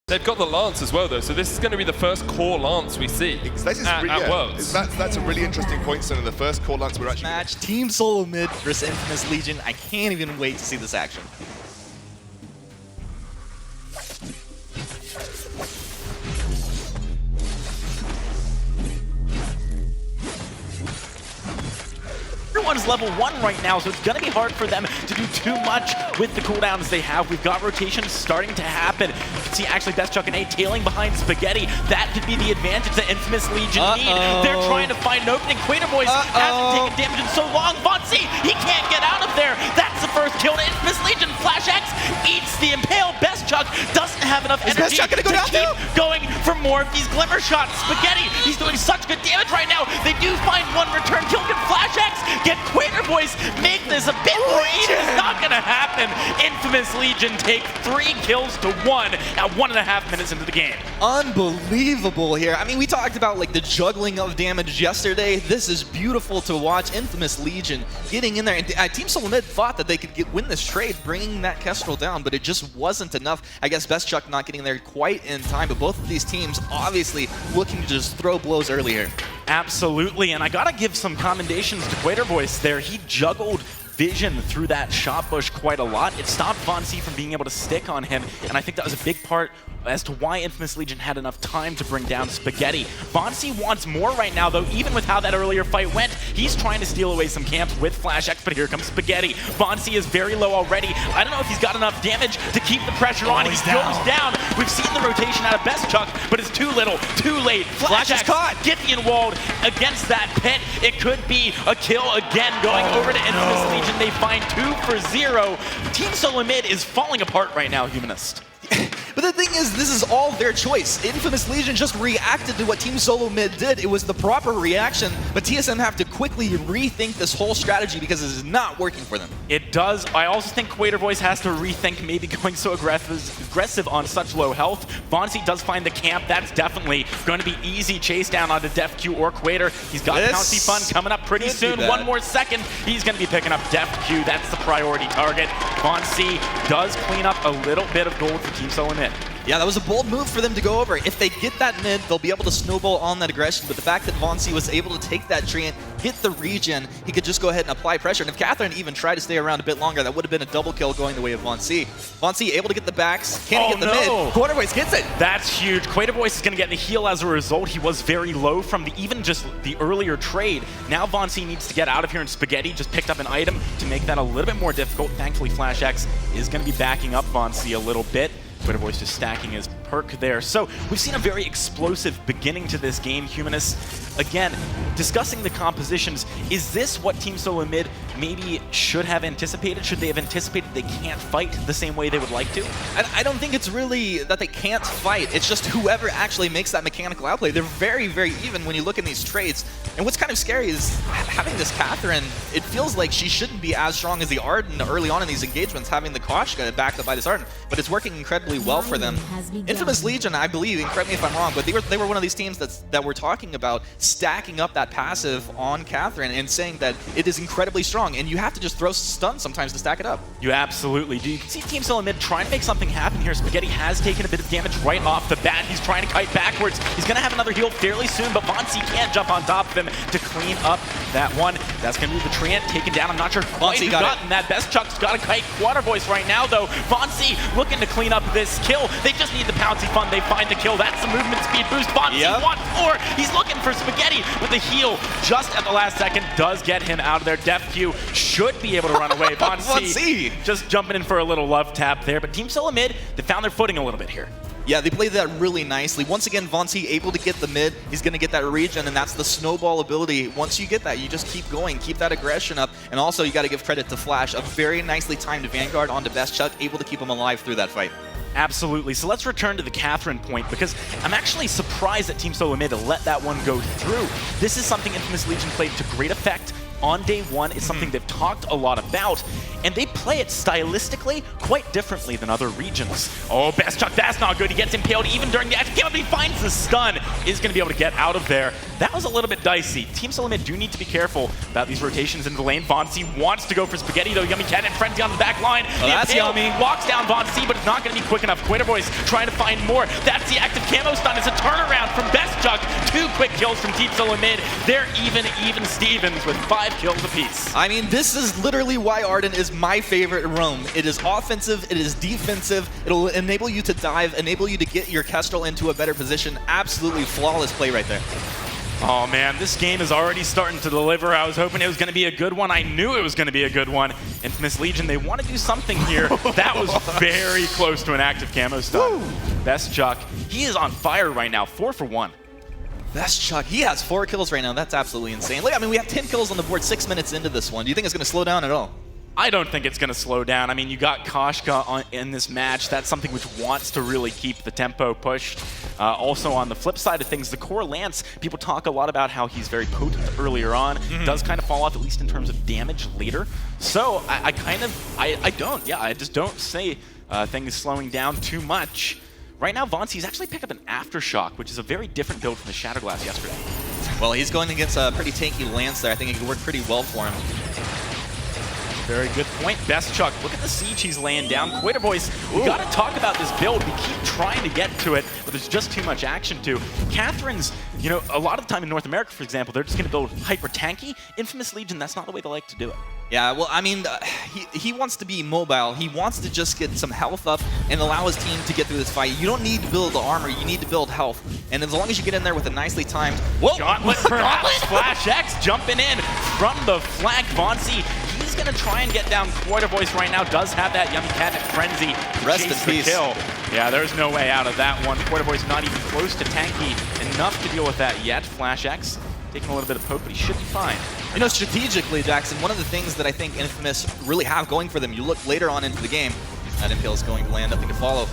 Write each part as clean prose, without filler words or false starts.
They've got the Lance as well, though, so this is going to be the first core Lance we see at Worlds. That's a really interesting point, Sona. The first core Lance we're actually... Match, Team SoloMid versus Infamous Legion. I can't even wait to see this action. Everyone's level 1 right now, so it's going to be hard for them to do too much with the cooldowns they have. We've got rotations starting to happen. You can see actually BestChuck and A tailing behind Spaghetti. That could be the advantage that Infamous Legion need. They're trying to find an opening. QUARTERFINALS hasn't taken damage in so long. Vainglory, he can't get out of there. That's the first kill to Infamous Legion. Flash X eats the Impale. BestChuck doesn't have enough energy to keep going for more of these glimmer shots. Spaghetti, he's doing such good damage right now. They do find one return kill. Can Flash X get QUARTERFINALS make this a bit more easy? It's not going to happen. Infamous Legion take 3 kills to 1 at 1.5 minutes into the game. Unbelievable here. I mean, we talked about like the juggling of damage yesterday. This is beautiful to watch. Infamous Legion getting in there. And Team SoloMid thought that they could win this trade, bringing that Kestrel down, but it just wasn't enough. I guess BestChuck not getting there quite in time, but both of these teams obviously looking to just throw blows earlier. Absolutely, and I gotta give some commendations to QUARTERFINALS there. He juggled vision through that shot bush quite a lot. It stopped Vainglory from being able to stick on him, and I think that was a big part as to why Infamous Legion had enough time to bring down Spaghetti. Vainglory wants more right now, though, even with how that earlier fight went. He's trying to steal away some camps with Flash X, but here comes Spaghetti. Vainglory is very low already. I don't know if he's got enough damage to keep the pressure on. He goes down. We've seen the rotation out of BestChuck, but it's too little, too late. Flash X caught. Githian walled against that pit. It could be a kill again going over to Infamous Legion. They find 2 for 0. Team SoloMid is falling apart right now, Humanist. But the thing is, this is all their choice. Infamous Legion just reacted to what Team SoloMid did. It was the proper reaction, but TSM have to quickly rethink this whole strategy because it is not working for them. It does. I also think QUARTERFINALS has to rethink maybe going so aggressive on such low health. Vainglory does find the camp. That's definitely going to be easy chase down onto DefQ or Quater. He's got Pouncy Fun coming up pretty soon. 1 more second. He's going to be picking up DefQ. That's the priority target. Vainglory does clean up a little bit of gold for Team SoloMid. Yeah, that was a bold move for them to go over. If they get that mid, they'll be able to snowball on that aggression, but the fact that Vainglory was able to take that treant, hit the regen, he could just go ahead and apply pressure. And if Catherine even tried to stay around a bit longer, that would have been a double kill going the way of Vainglory. Vainglory able to get the backs, can't get the mid. QUARTERFINALS gets it. That's huge. QUARTERFINALS is going to get the heal as a result. He was very low from even just the earlier trade. Now Vainglory needs to get out of here, and Spaghetti just picked up an item to make that a little bit more difficult. Thankfully, Flash X is going to be backing up Vainglory a little bit. QUARTERFINALS just stacking his perk there. So we've seen a very explosive beginning to this game, Humanists. Again, discussing the compositions, is this what Team SoloMid maybe should have anticipated? Should they have anticipated they can't fight the same way they would like to? I don't think it's really that they can't fight. It's just whoever actually makes that mechanical outplay. They're very, very even when you look in these trades. And what's kind of scary is having this Catherine, it feels like she shouldn't be as strong as the Arden early on in these engagements, having the Koshka backed up by this Arden, but it's working incredibly well for them. Infamous Legion, I believe, and correct me if I'm wrong, but they were one of these teams that we're talking about stacking up that passive on Catherine and saying that it is incredibly strong, and you have to just throw stun sometimes to stack it up. You absolutely do. You can see Team SoloMid trying to make something happen here. Spaghetti has taken a bit of damage right off the bat. He's trying to kite backwards. He's going to have another heal fairly soon, but Vainglory can't jump on top of him to clean up that one. That's going to be the treant taken down. I'm not sure quite who gotten that. BestChuck's got to kite QUARTERFINALS right now, though. Vainglory looking to clean up this kill. They just need the Pouncy Fun. They find the kill. That's the movement speed boost. Vainglory wants more. He's looking for Spaghetti, but the heal just at the last second does get him out of there. DefQ should be able to run away. Vainglory just jumping in for a little love tap there, but Team SoloMid, they found their footing a little bit here. Yeah, they played that really nicely. Once again, Vainglory able to get the mid. He's going to get that regen, and that's the snowball ability. Once you get that, you just keep going, keep that aggression up, and also you got to give credit to Flash. A very nicely timed Vanguard onto BestChuck, able to keep him alive through that fight. Absolutely. So let's return to the Catherine point, because I'm actually surprised that Team SoloMid let that one go through. This is something Infamous Legion played to great effect on day one is something they've talked a lot about, and they play it stylistically quite differently than other regions. Oh, Best Chuck, that's not good. He gets impaled even during the active game, but he finds the stun. Is going to be able to get out of there. That was a little bit dicey. Team SoloMid do need to be careful about these rotations into the lane. Vainglory wants to go for Spaghetti, though. Yummy Cat and Frenzy on the back line. Oh, that's Yummy. Walks down Vainglory, but it's not going to be quick enough. QUARTERFINALS trying to find more. That's the active camo stun. It's a turnaround from Best Chuck. 2 quick kills from Team SoloMid. They're even Stevens with 5 kills apiece. I mean, this is literally why Arden is my favorite roam. It is offensive, it is defensive, it'll enable you to dive, enable you to get your Kestrel into a better position. Absolutely flawless play right there. Oh man, this game is already starting to deliver. I was hoping it was going to be a good one. I knew it was going to be a good one. Infamous Legion, they want to do something here. That was very close to an active camo stun. Best Chuck, he is on fire right now, 4 for 1. Best Chuck, he has 4 kills right now. That's absolutely insane. Look, I mean, we have 10 kills on the board 6 minutes into this one. Do you think it's going to slow down at all? I don't think it's going to slow down. I mean, you got Koshka in this match. That's something which wants to really keep the tempo pushed. Also, on the flip side of things, the core Lance, people talk a lot about how he's very potent earlier on. Does kind of fall off, at least in terms of damage later. So I just don't say things slowing down too much. Right now, Vainglory's actually picked up an Aftershock, which is a very different build from the Shatterglass yesterday. Well, he's going against a pretty tanky Lance there. I think it could work pretty well for him. Very good point. Best Chuck, look at the siege he's laying down. QUARTERFINALS, we got to talk about this build. We keep trying to get to it, but there's just too much action to. Catherine's, you know, a lot of the time in North America, for example, they're just going to build hyper tanky. Infamous Legion, that's not the way they like to do it. Yeah, well, I mean, he wants to be mobile. He wants to just get some health up and allow his team to get through this fight. You don't need to build the armor, you need to build health. And as long as you get in there with a nicely timed... Whoa! Gauntlet perhaps. Flash X jumping in from the flank. Vainglory, he's going to try and get down QUARTERFINALS right now. Does have that Yummy Cat and Frenzy. Rest in peace. Kill. Yeah, there's no way out of that one. QUARTERFINALS not even close to tanky enough to deal with that yet. Flash X taking a little bit of poke, but he should be fine. You know, strategically, Jackson, one of the things that I think Infamous really have going for them, you look later on into the game, that impale is going to land, nothing to follow.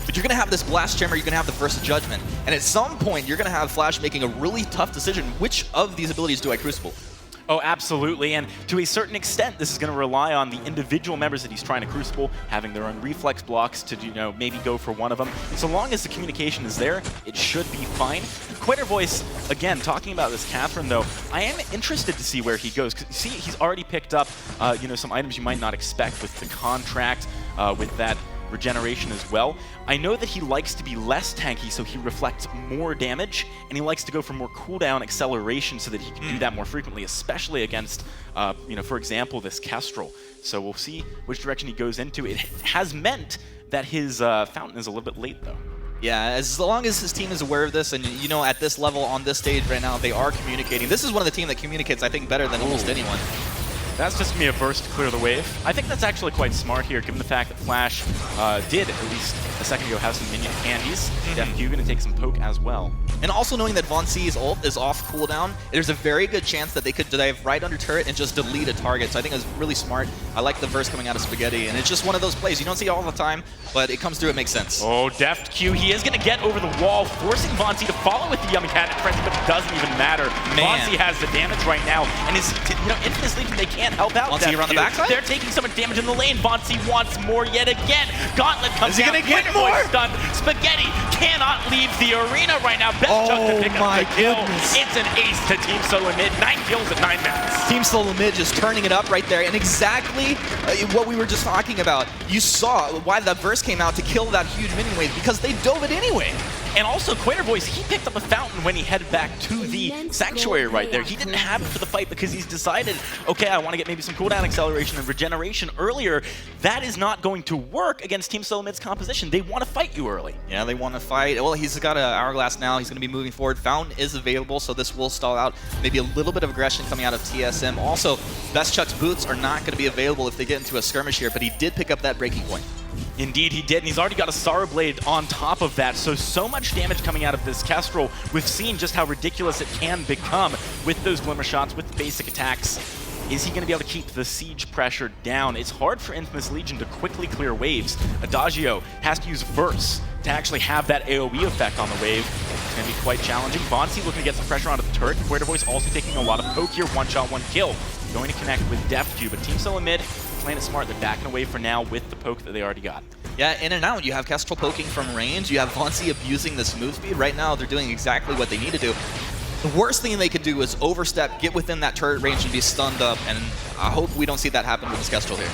But you're going to have this Blast Jammer, you're going to have the First Judgment, and at some point, you're going to have Flash making a really tough decision. Which of these abilities do I Crucible? Oh, absolutely, and to a certain extent, this is going to rely on the individual members that he's trying to Crucible, having their own reflex blocks to, you know, maybe go for one of them. So long as the communication is there, it should be fine. QUARTERFINALS, again, talking about this Catherine, though, I am interested to see where he goes. 'Cause, see, he's already picked up, you know, some items you might not expect with the contract, with that regeneration as well. I know that he likes to be less tanky, so he reflects more damage, and he likes to go for more cooldown acceleration so that he can do that more frequently, especially against, you know, for example, this Kestrel. So we'll see which direction he goes into. It has meant that his fountain is a little bit late, though. Yeah, as long as his team is aware of this, and you know, at this level, on this stage right now, they are communicating. This is one of the team that communicates, I think, better than almost anyone. That's just going to be a burst to clear the wave. I think that's actually quite smart here, given the fact that Flash did, at least a second ago, have some minion candies. Def Q going to take some poke as well. And also knowing that Vainglory's ult is off cooldown, there's a very good chance that they could dive right under turret and just delete a target. So I think it was really smart. I like the verse coming out of Spaghetti, and it's just one of those plays. You don't see it all the time, but it comes through, it makes sense. Oh, Deft Q, he is going to get over the wall, forcing Vainglory to follow with the Yummy Cat and Frenzy, but it doesn't even matter. Vainglory has the damage right now, and his, you know, Infamous Legion, they can't help out. Vainglory around the backside? They're taking so much damage in the lane. Vainglory wants more yet again. Gauntlet comes down. Is he going to get more? Stunned. Spaghetti cannot leave the arena right now. Best Chuck to pick up the kill. It's an ace to Team SoloMid. 9 kills in 9 minutes. Team SoloMid just turning it up right there. And exactly what we were just talking about. You saw why that verse came out to kill that huge minion wave, because they dove it anyway. And also, QUARTERFINALS, he picked up a fountain when he headed back to the Sanctuary right there. He didn't have it for the fight because he's decided, okay, I want to get maybe some cooldown acceleration and regeneration earlier. That is not going to work against Team SoloMid's composition. They want to fight you early. Yeah, they want to fight. Well, he's got an Hourglass now. He's going to be moving forward. Fountain is available, so this will stall out. Maybe a little bit of aggression coming out of TSM. Also, Best Chuck's boots are not going to be available if they get into a skirmish here, but he did pick up that breaking point. Indeed, he did, and he's already got a Sorrow Blade on top of that, so much damage coming out of this Kestrel. We've seen just how ridiculous it can become with those Glimmer shots, with the basic attacks. Is he going to be able to keep the siege pressure down? It's hard for Infamous Legion to quickly clear waves. Adagio has to use Verse to actually have that AoE effect on the wave. It's going to be quite challenging. Vainglory looking to get some pressure onto the turret. QUARTERFINALS also taking a lot of poke here. One shot, one kill. going to connect with Def2, but Team SoloMid playing it smart. They're backing away for now with the poke that they already got. Yeah, in and out. You have Kestrel poking from range. You have Vonsi abusing this move speed. Right now, they're doing exactly what they need to do. The worst thing they could do is overstep, get within that turret range, and be stunned up, and I hope we don't see that happen with this Kestrel here.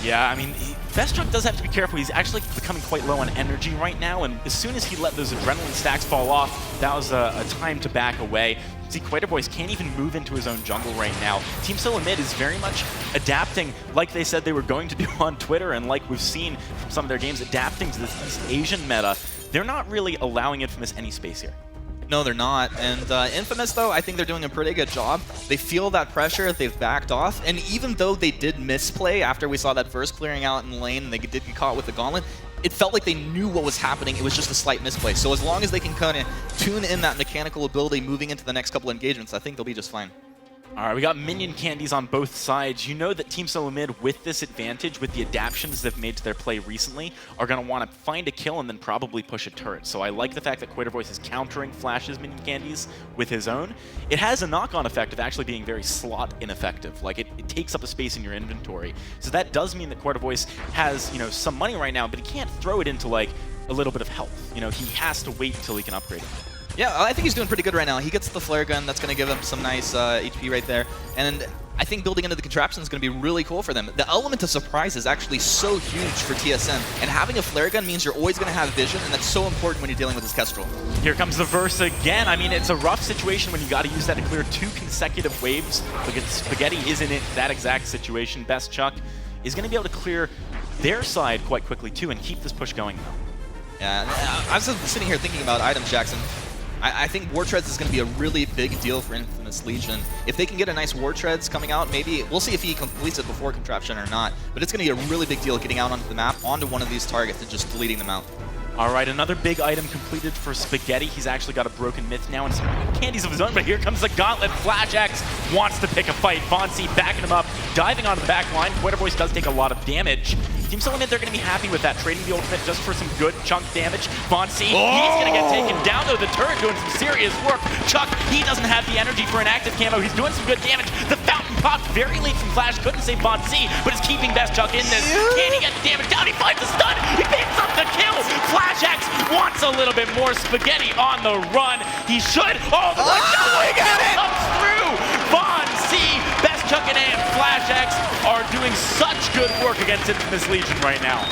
Yeah, I mean, Bestchuck does have to be careful. He's actually becoming quite low on energy right now, and as soon as he let those adrenaline stacks fall off, that was a time to back away. See, QUARTERFINALS can't even move into his own jungle right now. Team SoloMid is very much adapting like they said they were going to do on Twitter, and like we've seen from some of their games, adapting to this East Asian meta. They're not really allowing Infamous any space here. No, they're not. And Infamous, though, I think they're doing a pretty good job. They feel that pressure, they've backed off, and even though they did misplay after we saw that first clearing out in lane and they did get caught with the gauntlet, it felt like they knew what was happening. It was just a slight misplay. So as long as they can kind of tune in that mechanical ability moving into the next couple engagements, I think they'll be just fine. All right, we got minion candies on both sides. You know that Team SoloMid, with this advantage, with the adaptations they've made to their play recently, are going to want to find a kill and then probably push a turret. So I like the fact that QUARTERFINALS is countering Flash's minion candies with his own. It has a knock-on effect of actually being very slot ineffective. Like, it takes up a space in your inventory. So that does mean that QUARTERFINALS has, you know, some money right now, but he can't throw it into, like, a little bit of health. You know, he has to wait until he can upgrade it. Yeah, I think he's doing pretty good right now. He gets the flare gun. That's going to give him some nice HP right there. And I think building into the contraption is going to be really cool for them. The element of surprise is actually so huge for TSM. And having a flare gun means you're always going to have vision, and that's so important when you're dealing with this Kestrel. Here comes the verse again. I mean, it's a rough situation when you got to use that to clear 2 consecutive waves. Look at Spaghetti isn't in that exact situation. Bestchuck is going to be able to clear their side quite quickly, too, and keep this push going, though. Yeah, I was sitting here thinking about items, Jackson. I think War Treads is going to be a really big deal for Infamous Legion. If they can get a nice War Treads coming out, maybe we'll see if he completes it before Contraption or not. But it's going to be a really big deal getting out onto the map, onto one of these targets, and just deleting them out. All right, another big item completed for Spaghetti. He's actually got a broken myth now and some candies of his own, but here comes the gauntlet. Flash X wants to pick a fight. Vonsi backing him up, diving onto the back line. QUARTERFINALS does take a lot of damage. Team SoloMid, they're going to be happy with that, trading the ultimate just for some good chunk damage. Vonsi, he's going to get taken down, though. The turret doing some serious work. Chuck, he doesn't have the energy for an active camo. He's doing some good damage. The fountain popped very late from Flash. Couldn't save Vonsi, but is keeping Bestchuck in this. Can he get the damage down? He finds the stun. He picks up the kill. Flash X wants a little bit more. Spaghetti on the run. He should. Oh, the one shot comes through. Vonsi, Bestchuck and Flash X are doing such good work against Infamous Legion right now.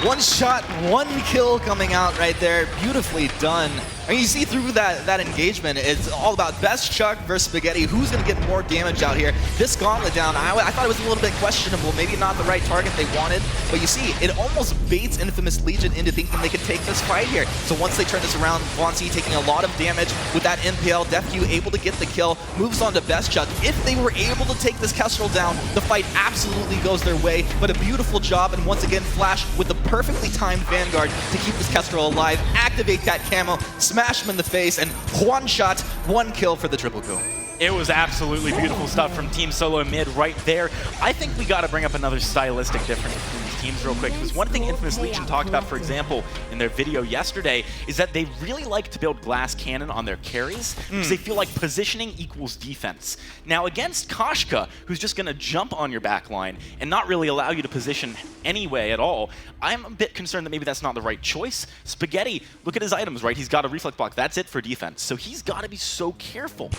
One shot, one kill coming out right there. Beautifully done. I mean, you see through that engagement, it's all about Bestchuck versus Spaghetti. Who's going to get more damage out here? This gauntlet down, I thought it was a little bit questionable. Maybe not the right target they wanted. But you see, it almost baits Infamous Legion into thinking they could take this fight here. So once they turn this around, Vonsi taking a lot of damage with that impale. Def2 able to get the kill, moves on to Bestchuck. If they were able to take this Kestrel down, the fight absolutely goes their way. But a beautiful job, and once again, Flash with the perfectly timed Vanguard to keep this Kestrel alive, activate that camo, smash him in the face, and one shot, one kill for the triple kill. It was absolutely beautiful stuff from Team SoloMid right there. I think we got to bring up another stylistic difference between these teams real quick, because one thing Infamous Legion talked about, for example, in their video yesterday, is that they really like to build glass cannon on their carries, because they feel like positioning equals defense. Now, against Koshka, who's just going to jump on your back line and not really allow you to position anyway at all, I'm a bit concerned that maybe that's not the right choice. Spaghetti, look at his items, right? He's got a reflect block. That's it for defense. So he's got to be so careful.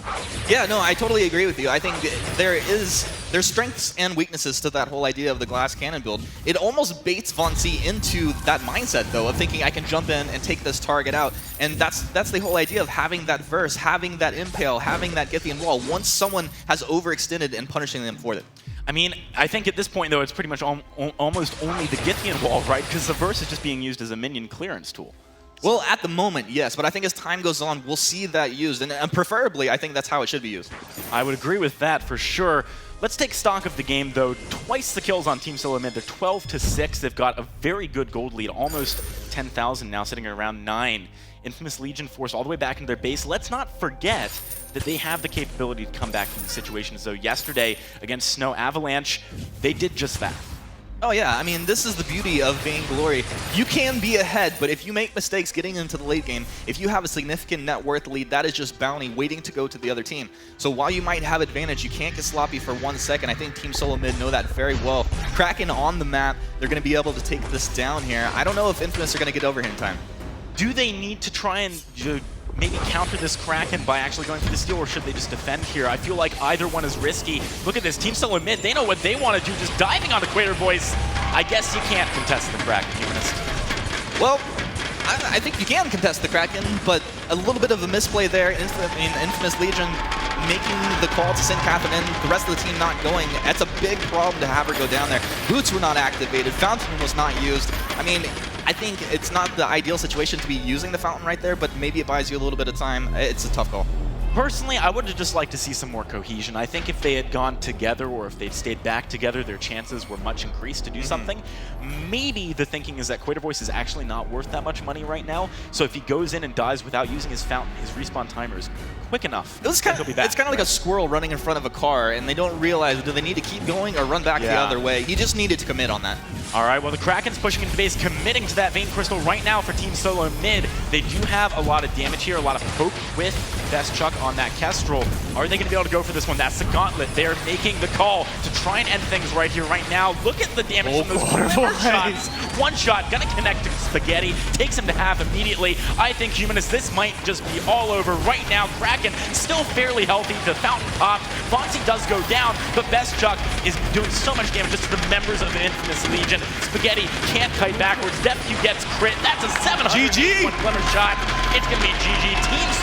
Yeah, no, I totally agree with you. I think there's strengths and weaknesses to that whole idea of the glass cannon build. It almost baits Vonsi into that mindset, though, of thinking I can jump in and take this target out. And that's the whole idea of having that verse, having that impale, having that Githian wall, once someone has overextended and punishing them for it. I mean, I think at this point, though, it's pretty much almost only the Githian wall, right? Because the verse is just being used as a minion clearance tool. Well, at the moment, yes, but I think as time goes on, we'll see that used, and preferably, I think that's how it should be used. I would agree with that for sure. Let's take stock of the game, though. Twice the kills on Team SoloMid. They're 12-6. They've got a very good gold lead, almost 10,000 now, sitting at around 9. Infamous Legion forced all the way back into their base. Let's not forget that they have the capability to come back from the situation. So yesterday, against Snow Avalanche, they did just that. Oh yeah, I mean, this is the beauty of Vainglory. You can be ahead, but if you make mistakes getting into the late game, if you have a significant net worth lead, that is just bounty waiting to go to the other team. So while you might have advantage, you can't get sloppy for 1 second. I think Team SoloMid know that very well. Kraken on the map, they're going to be able to take this down here. I don't know if Infamous are going to get over here in time. Do they need to try and maybe counter this Kraken by actually going for the steal, or should they just defend here? I feel like either one is risky. Look at this, Team SoloMid, they know what they want to do, just diving onto Quater Boys. I guess you can't contest the Kraken, Humanist. Well, I think you can contest the Kraken, but a little bit of a misplay there. Infamous Legion making the call to send Catherine in, the rest of the team not going. That's a big problem to have her go down there. Boots were not activated, Fountain was not used. I mean, I think it's not the ideal situation to be using the Fountain right there, but maybe it buys you a little bit of time. It's a tough call. Personally, I would have just liked to see some more cohesion. I think if they had gone together, or if they'd stayed back together, their chances were much increased to do something. Maybe the thinking is that Quater Voice is actually not worth that much money right now, so if he goes in and dies without using his Fountain, his respawn timer is quick enough. It's kind of like a squirrel running in front of a car, and they don't realize, do they need to keep going or run back the other way? He just needed to commit on that. All right, well, the Kraken's pushing into base, committing to that Vein Crystal right now for Team SoloMid. They do have a lot of damage here, a lot of poke with Best Chuck on that Kestrel. Are they going to be able to go for this one? That's the Gauntlet. They're making the call to try and end things right here, right now. Look at the damage from those glimmer shots. One shot, gonna connect to Spaghetti, takes him to half immediately. I think, Humanist, this might just be all over right now. Kraken still fairly healthy. The Fountain popped. Fonzie does go down, but Best Chuck is doing so much damage just to the members of the Infamous Legion. Spaghetti can't kite backwards. DefQ gets crit. That's a 700 GG. Glimmer shot. It's gonna be GG. Team